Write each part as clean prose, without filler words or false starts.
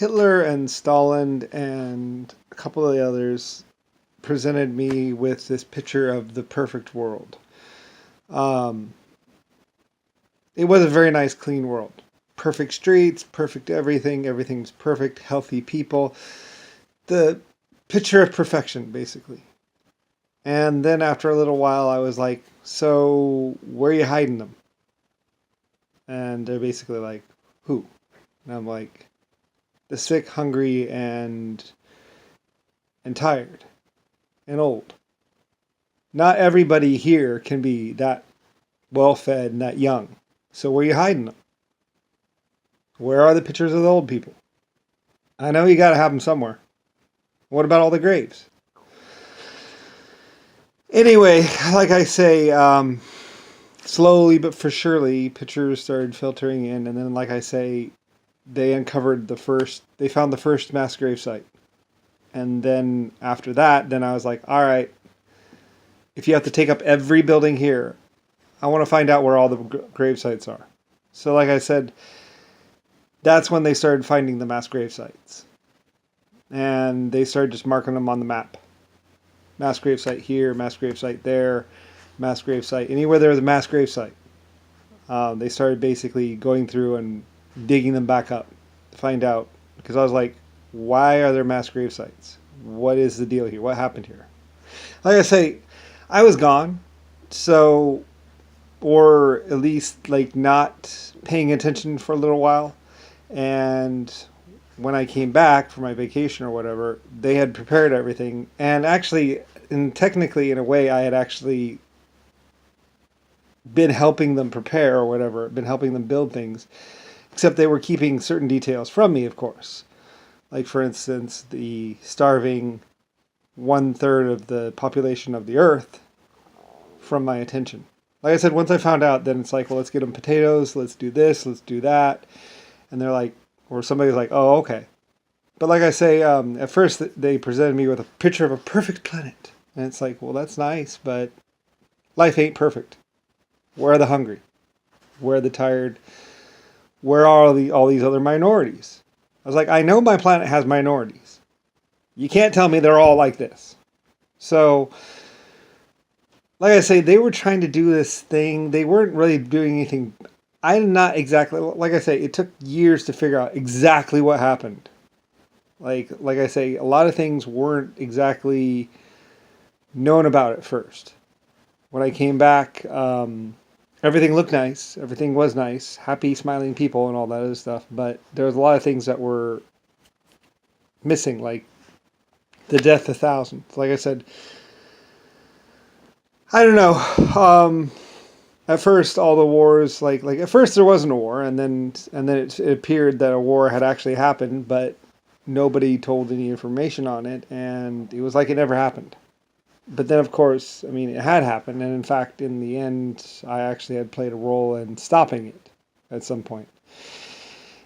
Hitler and Stalin and a couple of the others presented me with this picture of the perfect world. Um, it was a very nice, clean world. Perfect streets, perfect everything, everything's perfect, healthy people. The picture of perfection, basically. And then after a little while, I was like, so where are you hiding them? And they're basically like, who? And I'm like, the sick, hungry, and tired and old. Not everybody here can be that well fed and that young. So where are you hiding them? Where are the pictures of the old people? I know you got to have them somewhere. What about all the graves? Anyway, like I say, slowly but for surely, pictures started filtering in, and then, like I say, they found the first mass grave site. And then after that, then I was like, all right, if you have to take up every building here, I want to find out where all the grave sites are. So, like I said, that's when they started finding the mass grave sites. And they started just marking them on the map. Mass grave site here, mass grave site there, mass grave site. Anywhere there was a mass grave site, they started basically going through and digging them back up to find out. Because I was like, why are there mass grave sites? What is the deal here? What happened here? Like I say, I was gone. So, or at least like not paying attention for a little while. And when I came back for my vacation or whatever, they had prepared everything. And actually, and technically, in a way, I had actually been helping them prepare or whatever, been helping them build things. Except they were keeping certain details from me, of course. Like, for instance, the starving 1/3 of the population of the earth from my attention. Like I said, once I found out, then it's like, well, let's get them potatoes, let's do this, let's do that. And they're like, or somebody's like, oh, okay. But like I say, at first they presented me with a picture of a perfect planet. And it's like, well, that's nice, but life ain't perfect. Where are the hungry? Where are the tired? Where are all these other minorities? I was like, I know my planet has minorities. You can't tell me they're all like this. So, like I say, they were trying to do this thing. They weren't really doing anything. I'm not exactly, like I say, it took years to figure out exactly what happened. Like I say, a lot of things weren't exactly known about at first. When I came back, everything looked nice. Everything was nice. Happy, smiling people and all that other stuff. But there was a lot of things that were missing, like the death of thousands. Like I said, I don't know. At first, all the wars, like at first there wasn't a war, and then it appeared that a war had actually happened, but nobody told any information on it, and it was like it never happened. But then, of course, I mean, it had happened, and in fact, in the end, I actually had played a role in stopping it at some point.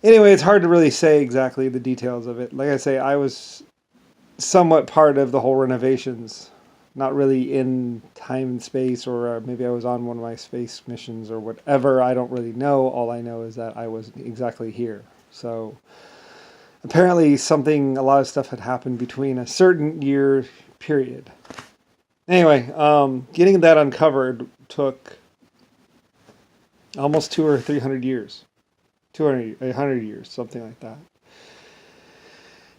Anyway, it's hard to really say exactly the details of it. Like I say, I was somewhat part of the whole renovations, not really in time and space, or maybe I was on one of my space missions or whatever. I don't really know. All I know is that I was exactly here. So apparently, a lot of stuff had happened between a certain year period. Anyway, getting that uncovered took almost 200 or 300 years, 200, 100 years, something like that.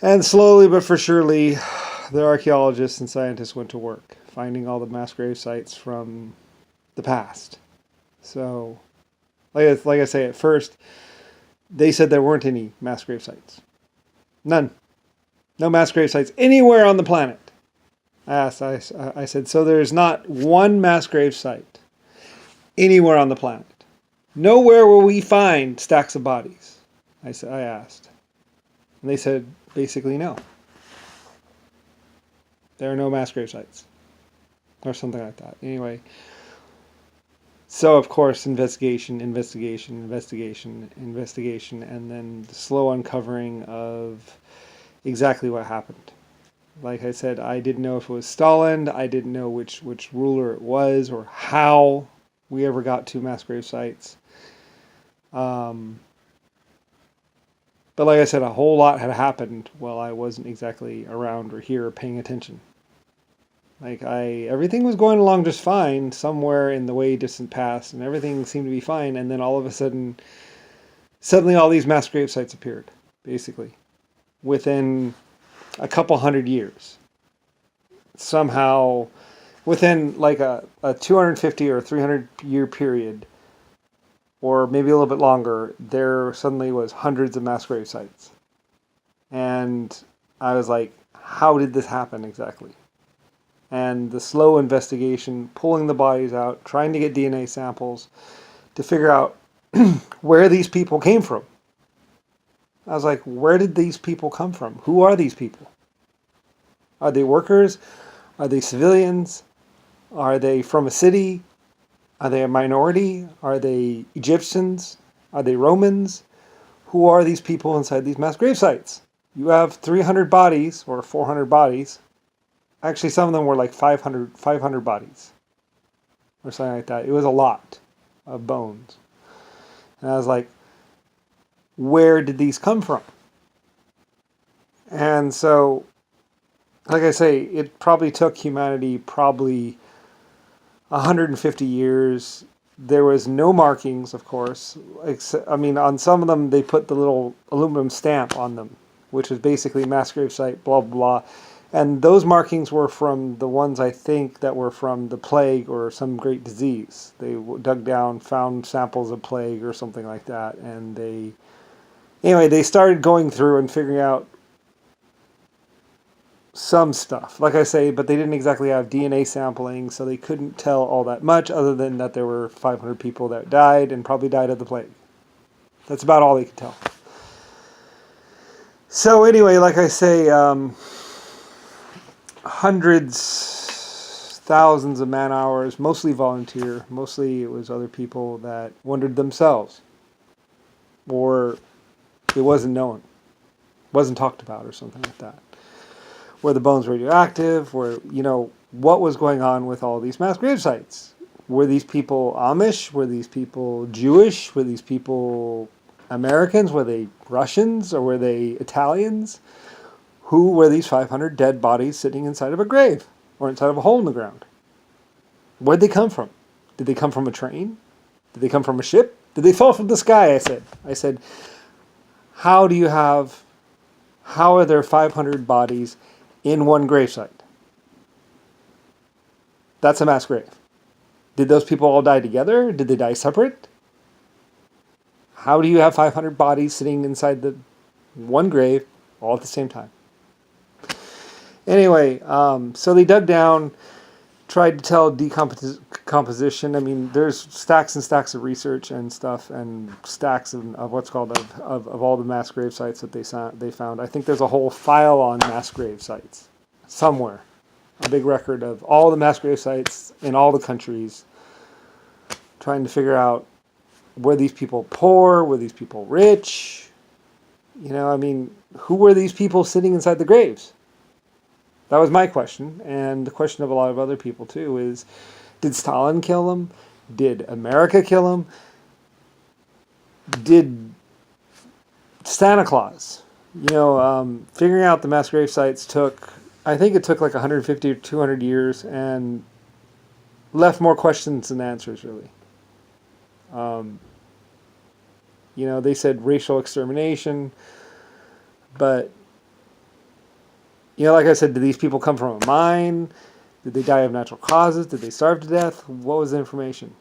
And slowly but for surely, the archaeologists and scientists went to work, finding all the mass grave sites from the past. So, like I say, at first, they said there weren't any mass grave sites. None. No mass grave sites anywhere on the planet. I said, so there's not one mass grave site anywhere on the planet. Nowhere will we find stacks of bodies. I asked. And they said, basically, no. There are no mass grave sites. Or something like that. Anyway. So, of course, investigation, and then the slow uncovering of exactly what happened. Like I said, I didn't know if it was Stalin. I didn't know which ruler it was or how we ever got to mass grave sites. But like I said, a whole lot had happened while I wasn't exactly around or here or paying attention. Everything was going along just fine somewhere in the way distant past, and everything seemed to be fine. And then all of a sudden, suddenly all these mass grave sites appeared, basically, within a couple hundred years. Somehow, within like a 250 or 300 year period, or maybe a little bit longer, there suddenly was hundreds of mass grave sites. And I was like, how did this happen exactly? And the slow investigation, pulling the bodies out, trying to get DNA samples to figure out where these people came from. I was like, where did these people come from? Who are these people? Are they workers? Are they civilians? Are they from a city? Are they a minority? Are they Egyptians? Are they Romans? Who are these people inside these mass grave sites? You have 300 bodies or 400 bodies. Actually, some of them were like 500 bodies or something like that. It was a lot of bones. And I was like, where did these come from? And so, like I say, it probably took humanity 150 years. There was no markings, of course. On some of them, they put the little aluminum stamp on them, which is basically mass grave site, blah, blah, blah. And those markings were from the ones, I think, that were from the plague or some great disease. They dug down, found samples of plague or something like that. And they started going through and figuring out some stuff, like I say, but they didn't exactly have DNA sampling, so they couldn't tell all that much other than that there were 500 people that died and probably died of the plague. That's about all they could tell. So anyway, like I say, hundreds, thousands of man hours, mostly volunteer, mostly it was other people that wondered themselves, or it wasn't known, wasn't talked about or something like that. Were the bones radioactive? What was going on with all these mass grave sites? Were these people Amish? Were these people Jewish? Were these people Americans? Were they Russians? Or were they Italians? Who were these 500 dead bodies sitting inside of a grave or inside of a hole in the ground? Where'd they come from? Did they come from a train? Did they come from a ship? Did they fall from the sky? I said, how are there 500 bodies in one gravesite? That's a mass grave. Did those people all die together? Did they die separate? How do you have 500 bodies sitting inside the one grave all at the same time? Anyway, so they dug down, tried to tell decomposition. There's stacks and stacks of research and stuff, and stacks of what's called of all the mass grave sites that they found. I think there's a whole file on mass grave sites somewhere, a big record of all the mass grave sites in all the countries, trying to figure out, were these people poor? Were these people rich? Who were these people sitting inside the graves? That was my question, and the question of a lot of other people too is, did Stalin kill them? Did America kill them? Did Santa Claus? Figuring out the mass grave sites I think it took like 150 or 200 years and left more questions than answers, really. They said racial extermination, but like I said, did these people come from a mine? Did they die of natural causes? Did they starve to death? What was the information?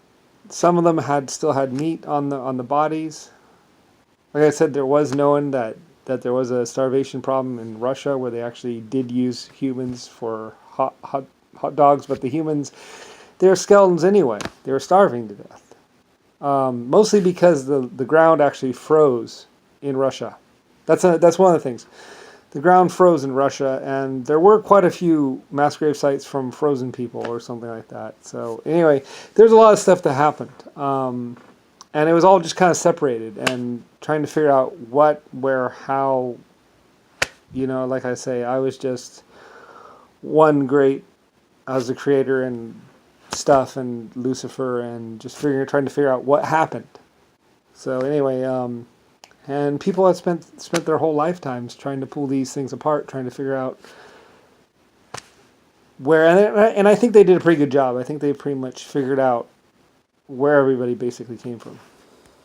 Some of them still had meat on the bodies. Like I said, there was known that there was a starvation problem in Russia where they actually did use humans for hot dogs, but the humans, they're skeletons anyway. They were starving to death. Mostly because the ground actually froze in Russia. That's one of the things. The ground froze in Russia, and there were quite a few mass grave sites from frozen people or something like that. So anyway, there's a lot of stuff that happened. And it was all just kind of separated and trying to figure out what, where, how. Like I say, I was just I was the creator and stuff and Lucifer and just trying to figure out what happened. So anyway, And people have spent their whole lifetimes trying to pull these things apart, trying to figure out where. And I think they did a pretty good job. I think they pretty much figured out where everybody basically came from.